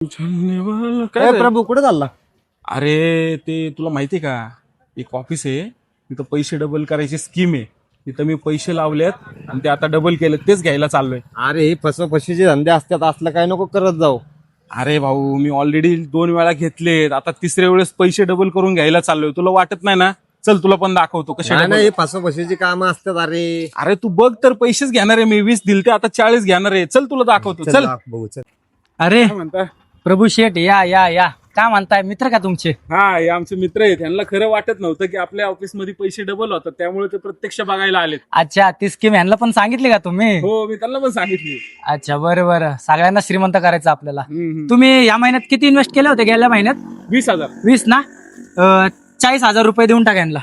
काय प्रभू कुठे चालला? अरे ते तुला माहितीये का, एक ऑफिस आहे तिथं पैसे डबल करायची स्कीम आहे. तिथं मी पैसे लावलेत आणि ते आता डबल केले, तेच घ्यायला चाललोय. अरे हे फसवफशीचे धंदे असतात, असलं काय नको करत जाऊ. अरे भाऊ, मी ऑलरेडी 2 वेळा घेतलेत, आता तिसऱ्या वेळेस पैसे डबल करून घ्यायला चाललोय. तुला वाटत नाही ना? चल तुला पण दाखवतो कशा नाही double. नाही, फसवफशीची कामं असतात. अरे अरे तू बघ तर, पैसेच घेणार आहे मी. 20 दिलते, आता 40 घेणार आहे. चल तुला दाखवतो. चल भाऊ चल. अरे काय म्हणता? प्रभू शेठ या या या, काय म्हणताय? मित्र का तुमचे? हा, हे आमचे मित्र आहेत. त्यांना खरं वाटत नव्हतं की आपल्या ऑफिसमध्ये पैसे डबल होतात, त्यामुळे ते प्रत्यक्ष बघायला आलेत. अच्छा, ती स्कीम ह्यांना पण सांगितली का तुम्ही? हो, मी त्यांना पण सांगितली. अच्छा, बरं बरं. सगळ्यांना श्रीमंत करायचं आपल्याला. हम्म. तुम्ही या महिन्यात किती इन्व्हेस्ट केले होते? गेल्या महिन्यात 20,000. 20 ना? 40,000 रुपये देऊन टाका यांना.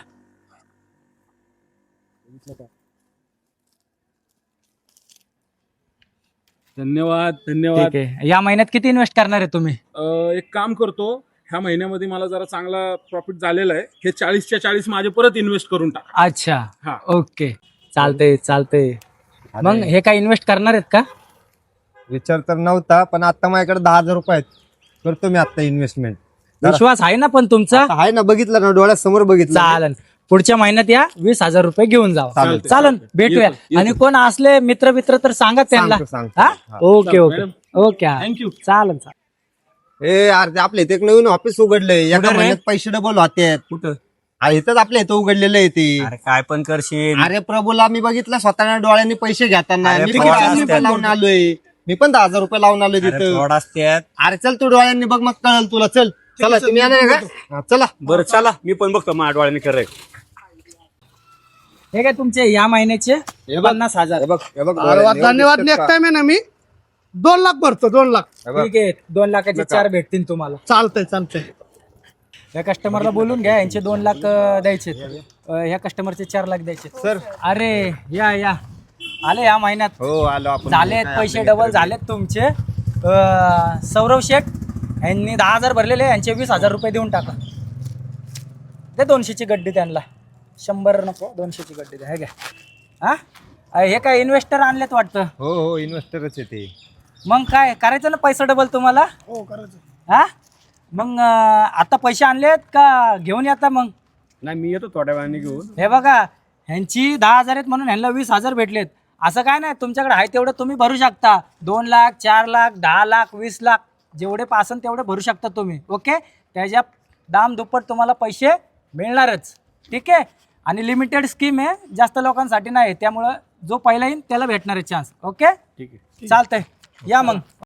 धन्यवाद धन्यवाद. ठीक आहे. या महिन्यात किती इन्व्हेस्ट करणार आहे तुम्ही? एक काम करतो, ह्या महिन्यामध्ये मला जरा चांगला प्रॉफिट झालेला आहे. हे 40च्या 40 माझे परत इन्व्हेस्ट करून टाक. अच्छा, हा. ओके, चालतंय चालतंय. मग हे काय इन्व्हेस्ट करणार आहेत का? विचार तर नव्हता, पण आता माझ्याकडे 10,000 रुपये आहेत. करतो मी आता इन्व्हेस्टमेंट. विश्वास आहे ना पण तुमचा? आहे ना, बघितलं ना, डोळ्यासमोर बघितलं. चालन. पुढच्या महिन्यात या, 20,000 रुपये घेऊन जावा. चालेल. चालन, भेटूया. येतो. आणि कोण असले मित्र मित्र तर सांगा त्यांना. सांगतो. हा? हा. Okay okay madam. ओके. हा. थँक्यू. चालन चालेल. ए यार, ते आपल्या इथे एक नवीन ऑफिस उघडलंय. एका कुठं रे? महिन्यात पैसे डबल होते. कुठं? अरे इथंच आपल्या इथं उघडलेलं आहे ते. अरे काय पण करशील. अरे प्रभूला मी बघितलं स्वतःच्या डोळ्यांनी पैसे घेताना. अरे मी फ्रॉड पण असतात. लावून आलोय. मी पण 10,000 रुपये लावून आलोय अरे तिथं. फ्रॉड असतात. अरे चल तू डोळ्यांनी बघ, मग कळल तुला. चल चला, तुम्ही येणार आहे का? हा, चला. बरं चला, मी पण बघतो माझ्या डोळ्याने खरं आहे. हे काय तुमचे या महिन्याचे 50,000? हे बघ, हे बघ अरे वा, डोळ्यांनी. धन्यवाद. एवढं नेक्स्ट दिसतं टाइम आहे ना, मी 2 लाख भरतो. 2 लाख. का? हे बघ. ठीक आहे, 2 लाखाचे 4 भेटतील तुम्हाला. चालतंय चालतंय. या कस्टमरला बोलून घ्या, यांचे 2 लाख द्यायचे. ह्या कस्टमरचे 4 लाख द्यायचे. सर. अरे या या, आले या महिन्यात. हो आलो आपण. झालेत काय पैसे आपले डबल मित्र. झालेत तुमचे. सौरव शेठ यांनी 10,000 भरलेले, यांचे 20,000 रुपये देऊन टाका. दे 200ची गड्डी त्यांना. 100 नको, 200ची गड्डी द्या. हे घ्या. हा, हे काय इन्व्हेस्टर आणलेत वाटतं? हो हो, इन्व्हेस्टरच आहे ते. मग काय करायचं ना, पैसा डबल तुम्हाला? हो करायचं. हा, मग आता पैसे आणलेत का घेऊन येता? मग नाही, मी येतो थोड्या वेळाने घेऊन. हे बघा, ह्यांची 10,000 आहेत म्हणून ह्यांना 20,000 भेटलेत. असं काय नाही, तुमच्याकडे आहे तेवढं तुम्ही भरू शकता. 2 लाख, 4 लाख, 10 लाख, 20 लाख, जेवढे पासन तेवढे भरू शकता तुम्ही. ओके, त्याच्या दाम दुप्पट तुम्हाला पैसे मिळणारच. ठीक आहे. आणि लिमिटेड स्कीम आहे, जास्त लोकांसाठी नाही, त्यामुळं जो पहिला येईल त्याला भेटणार आहे चान्स. ओके, ठीक आहे. चालतंय. या मग.